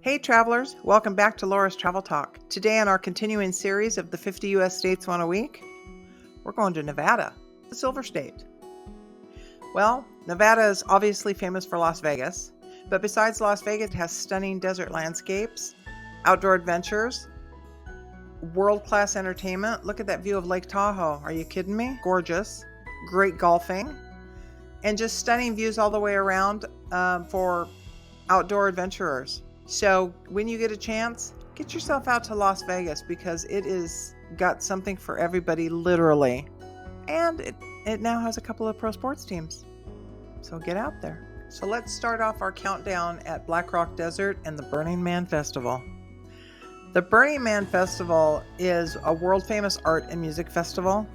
Hey travelers, welcome back to Laura's Travel Talk. Today on our continuing series of the 50 U.S. states one a week, we're going to Nevada, the Silver State. Well, Nevada is obviously famous for Las Vegas, but besides Las Vegas, it has stunning desert landscapes, outdoor adventures, world-class entertainment. Look at that view of Lake Tahoe. Are you kidding me? Gorgeous. Great golfing. And just stunning views all the way around for outdoor adventurers. So when you get a chance, get yourself out to Las Vegas because it is got something for everybody, literally. And it now has a couple of pro sports teams. So get out there. So let's start off our countdown at Black Rock Desert and the Burning Man Festival. The Burning Man Festival is a world famous art and music festival.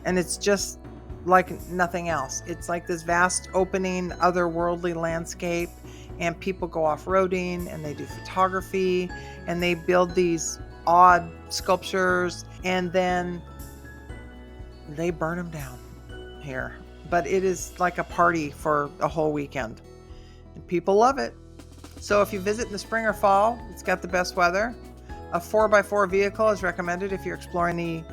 And it's just like nothing else. It's like this vast opening, otherworldly landscape. And people go off-roading and they do photography and they build these odd sculptures and then they burn them down here. But it is like a party for a whole weekend. And people love it. So if you visit in the spring or fall, it's got the best weather. A 4x4 vehicle is recommended if you're exploring the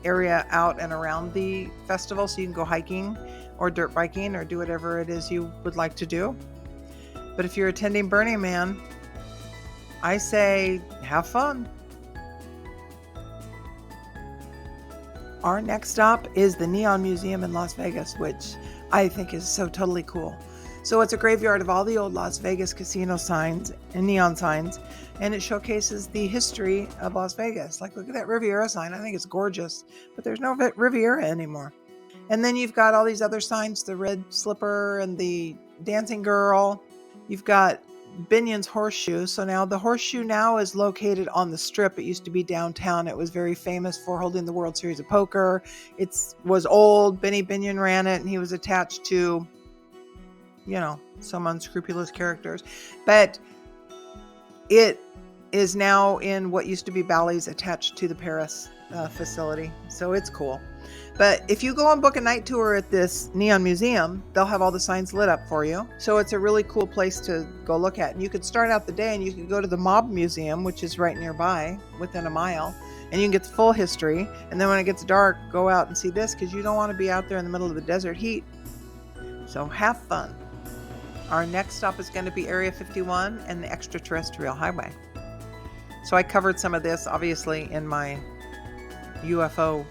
area out and around the festival, so you can go hiking or dirt biking or do whatever it is you would like to do. But if you're attending Burning Man, I say have fun. Our next stop is the Neon Museum in Las Vegas, which I think is so totally cool. So it's a graveyard of all the old Las Vegas casino signs and neon signs, and it showcases the history of Las Vegas. Like, look at that Riviera sign. I think it's gorgeous, but there's no Riviera anymore. And then you've got all these other signs, the Red Slipper and the Dancing Girl. You've got Binion's Horseshoe. So now the Horseshoe now is located on the Strip. It used to be downtown. It was very famous for holding the World Series of Poker. It was old. Benny Binion ran it, and he was attached to, some unscrupulous characters. But it is now in what used to be Bally's, attached to the Paris facility. So it's cool. But if you go and book a night tour at this Neon Museum, they'll have all the signs lit up for you. So it's a really cool place to go look at. And you could start out the day and you could go to the Mob Museum, which is right nearby, within a mile, and you can get the full history. And then when it gets dark, go out and see this, because you don't want to be out there in the middle of the desert heat. So have fun. Our next stop is going to be Area 51 and the Extraterrestrial Highway. So I covered some of this, obviously, in my UFO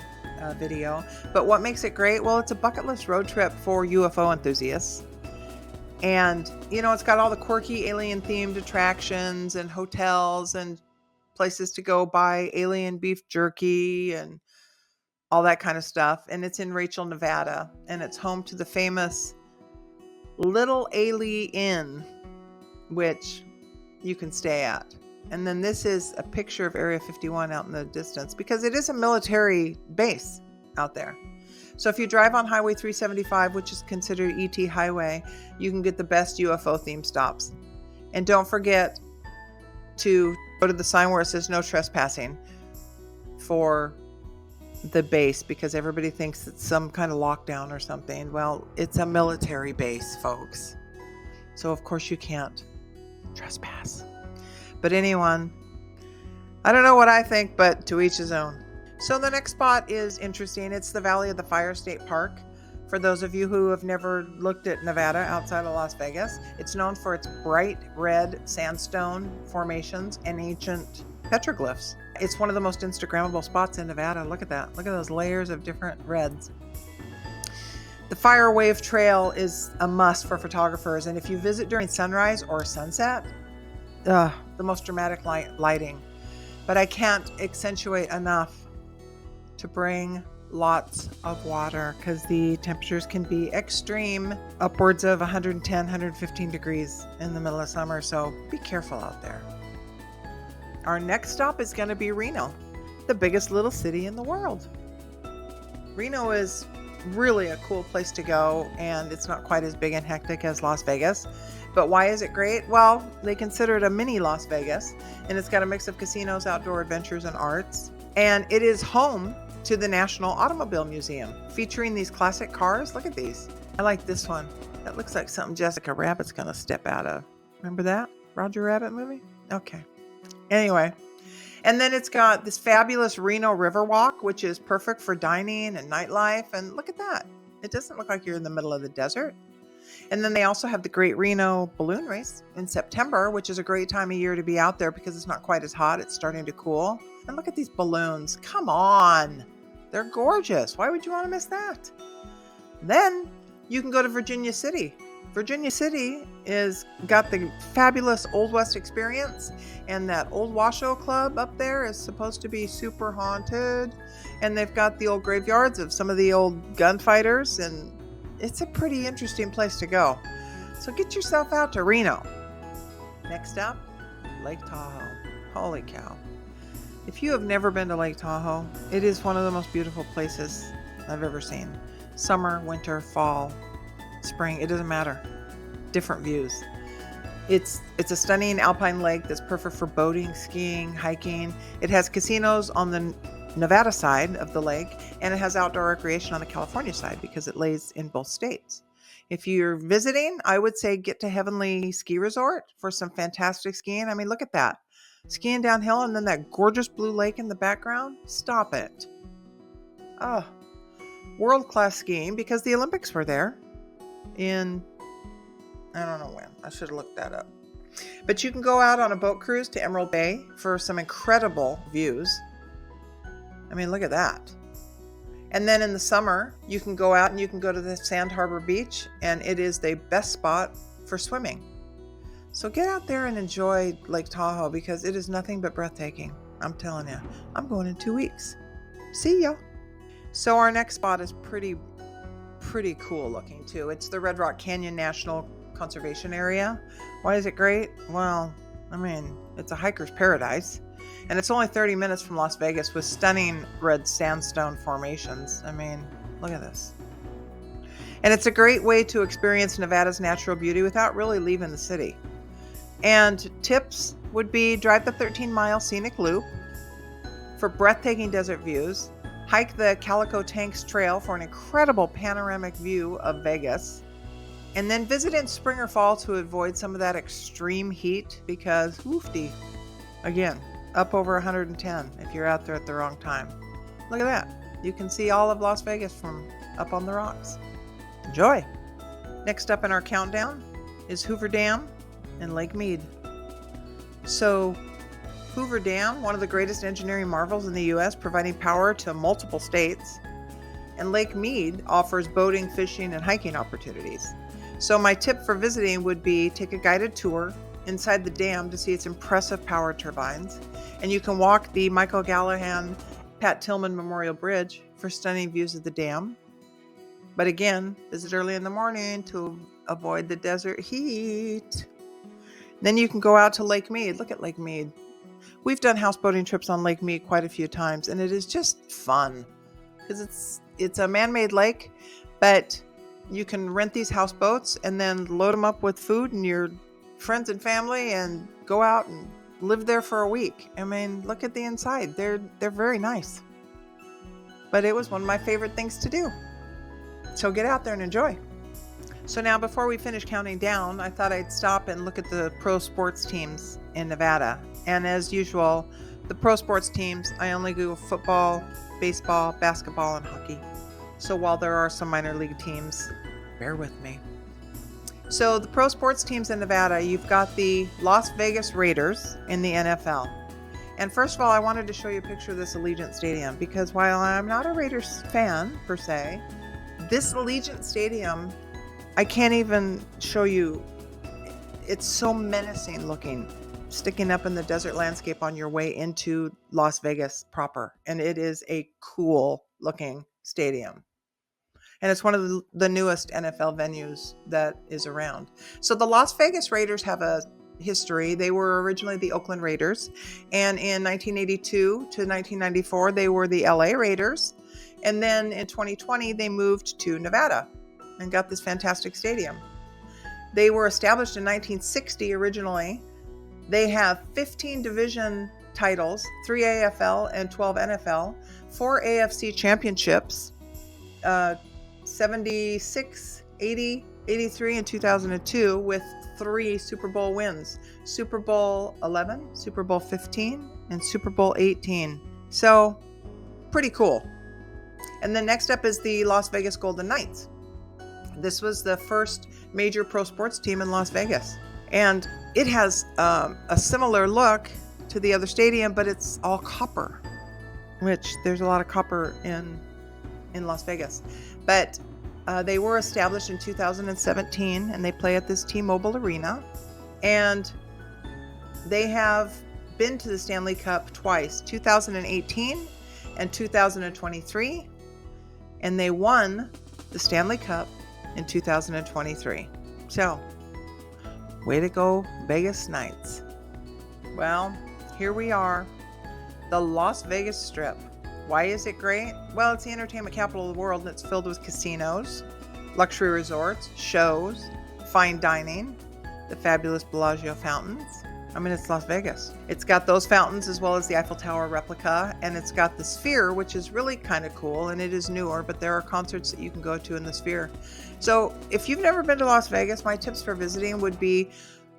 video. But what makes it great? Well, it's a bucket list road trip for UFO enthusiasts. And, it's got all the quirky alien-themed attractions and hotels and places to go buy alien beef jerky and all that kind of stuff. And it's in Rachel, Nevada. And it's home to the famous Little Ailey Inn, which you can stay at. And then this is a picture of Area 51 out in the distance, because it is a military base out there. So if you drive on Highway 375, which is considered ET Highway, you can get the best UFO themed stops. And don't forget to go to the sign where it says no trespassing for the base, because everybody thinks it's some kind of lockdown or something. Well, it's a military base, folks. So of course you can't trespass. But anyone, I don't know what I think, but to each his own. So the next spot is interesting. It's the Valley of the Fire State Park. For those of you who have never looked at Nevada outside of Las Vegas, it's known for its bright red sandstone formations and ancient petroglyphs. It's one of the most Instagrammable spots in Nevada. Look at that. Look at those layers of different reds. The Fire Wave Trail is a must for photographers. And if you visit during sunrise or sunset, the most dramatic lighting. But I can't accentuate enough to bring lots of water, because the temperatures can be extreme, upwards of 110, 115 degrees in the middle of summer. So be careful out there. Our next stop is going to be Reno, the biggest little city in the world. Reno is really a cool place to go, and it's not quite as big and hectic as Las Vegas. But why is it great? Well, they consider it a mini Las Vegas, and it's got a mix of casinos, outdoor adventures, and arts. And it is home to the National Automobile Museum, featuring these classic cars. Look at these. I like this one. That looks like something Jessica Rabbit's going to step out of. Remember that Roger Rabbit movie? Okay. Anyway, and then it's got this fabulous Reno River Walk, which is perfect for dining and nightlife. And look at that. It doesn't look like you're in the middle of the desert. And then they also have the Great Reno Balloon Race in September, which is a great time of year to be out there because it's not quite as hot. It's starting to cool. And look at these balloons. Come on. They're gorgeous. Why would you want to miss that? Then you can go to Virginia City. Virginia City is got the fabulous Old West experience, and that old Washoe Club up there is supposed to be super haunted. And they've got the old graveyards of some of the old gunfighters, and it's a pretty interesting place to go. So get yourself out to Reno. Next up, Lake Tahoe. Holy cow. If you have never been to Lake Tahoe, it is one of the most beautiful places I've ever seen. Summer, winter, fall, spring, it doesn't matter. Different views. It's a stunning alpine lake that's perfect for boating, skiing, hiking. It has casinos on the Nevada side of the lake, and it has outdoor recreation on the California side because it lays in both states. If you're visiting, I would say get to Heavenly Ski Resort for some fantastic skiing. I mean, look at that. Skiing downhill and then that gorgeous blue lake in the background. Stop it. Oh, world-class skiing because the Olympics were there in, I don't know when. I should have looked that up. But you can go out on a boat cruise to Emerald Bay for some incredible views. I mean, look at that. And then in the summer, you can go out and you can go to the Sand Harbor Beach, and it is the best spot for swimming. So get out there and enjoy Lake Tahoe because it is nothing but breathtaking. I'm telling you, I'm going in 2 weeks. See ya. So our next spot is pretty cool looking too. It's the Red Rock Canyon National Conservation Area. Why is it great? Well, I mean, it's a hiker's paradise. And it's only 30 minutes from Las Vegas with stunning red sandstone formations. I mean, look at this. And it's a great way to experience Nevada's natural beauty without really leaving the city. And tips would be drive the 13-mile scenic loop for breathtaking desert views, hike the Calico Tanks Trail for an incredible panoramic view of Vegas, and then visit in spring or fall to avoid some of that extreme heat because, woofty, again, up over 110 if you're out there at the wrong time. Look at that. You can see all of Las Vegas from up on the rocks. Enjoy. Next up in our countdown is Hoover Dam and Lake Mead. So Hoover Dam, one of the greatest engineering marvels in the U.S., providing power to multiple states. And Lake Mead offers boating, fishing, and hiking opportunities. So my tip for visiting would be take a guided tour inside the dam to see its impressive power turbines. And you can walk the Michael Gallahan Pat Tillman Memorial Bridge for stunning views of the dam. But again, visit early in the morning to avoid the desert heat. Then you can go out to Lake Mead. Look at Lake Mead. We've done houseboating trips on Lake Mead quite a few times, and it is just fun because it's a man-made lake, but you can rent these houseboats and then load them up with food and your friends and family and go out and live there for a week. I mean, look at the inside. They're very nice. But it was one of my favorite things to do. So get out there and enjoy. So now before we finish counting down, I thought I'd stop and look at the pro sports teams in Nevada. And as usual, the pro sports teams, I only do football, baseball, basketball, and hockey. So while there are some minor league teams, bear with me. So the pro sports teams in Nevada, you've got the Las Vegas Raiders in the NFL. And first of all, I wanted to show you a picture of this Allegiant Stadium because while I'm not a Raiders fan per se, this Allegiant Stadium, I can't even show you. It's so menacing looking, sticking up in the desert landscape on your way into Las Vegas proper. And it is a cool looking stadium. And it's one of the newest NFL venues that is around. So the Las Vegas Raiders have a history. They were originally the Oakland Raiders. And in 1982 to 1994, they were the LA Raiders. And then in 2020, they moved to Nevada and got this fantastic stadium. They were established in 1960 originally. They have 15 division titles, 3 AFL and 12 NFL, 4 AFC championships, 76, 80, 83, and 2002 with 3 Super Bowl wins. Super Bowl 11, Super Bowl 15, and Super Bowl 18. So pretty cool. And then next up is the Las Vegas Golden Knights. This was the first major pro sports team in Las Vegas. And it has a similar look to the other stadium, but it's all copper, which there's a lot of copper in Las Vegas. But they were established in 2017, and they play at this T-Mobile Arena. And they have been to the Stanley Cup twice, 2018 and 2023. And they won the Stanley Cup in 2023. So, way to go, Vegas Knights. Well, here we are, the Las Vegas Strip. Why is it great? Well, it's the entertainment capital of the world, and it's filled with casinos, luxury resorts, shows, fine dining, the fabulous Bellagio fountains. I mean, it's Las Vegas. It's got those fountains as well as the Eiffel Tower replica, and it's got the Sphere, which is really kind of cool, and it is newer, but there are concerts that you can go to in the Sphere. So if you've never been to Las Vegas, my tips for visiting would be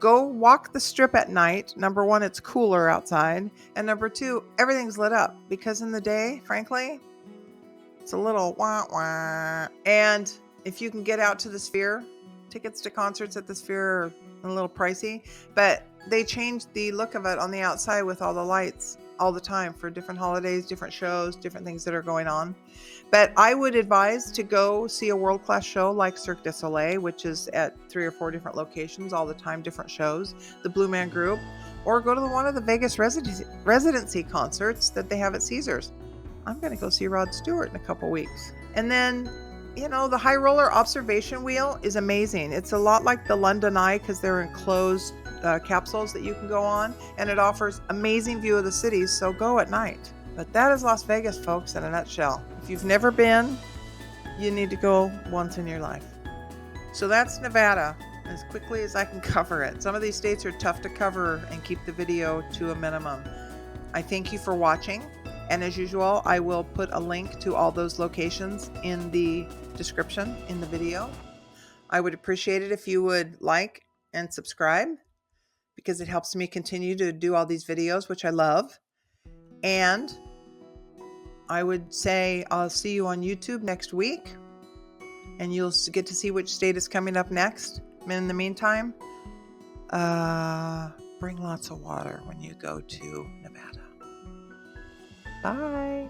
go walk the Strip at night. Number one, it's cooler outside. And number two, everything's lit up, because in the day, frankly, it's a little wah-wah. And if you can get out to the Sphere, tickets to concerts at the Sphere are a little pricey, but they changed the look of it on the outside with all the lights all the time for different holidays, different shows, different things that are going on. But I would advise to go see a world-class show like Cirque du Soleil, which is at 3 or 4 different locations all the time, different shows, the Blue Man Group, or go to one of the Vegas residency concerts that they have at Caesars. I'm going to go see Rod Stewart in a couple weeks. And then, you know, the high roller observation wheel is amazing. It's a lot like the London Eye because they're enclosed capsules that you can go on, and it offers amazing view of the cities, so go at night. But that is Las Vegas, folks, in a nutshell. If you've never been, you need to go once in your life. So that's Nevada, as quickly as I can cover it. Some of these states are tough to cover and keep the video to a minimum. I thank you for watching, and as usual, I will put a link to all those locations in the description in the video. I would appreciate it if you would like and subscribe, because it helps me continue to do all these videos, which I love. And I would say I'll see you on YouTube next week, and you'll get to see which state is coming up next. And in the meantime, bring lots of water when you go to Nevada. Bye.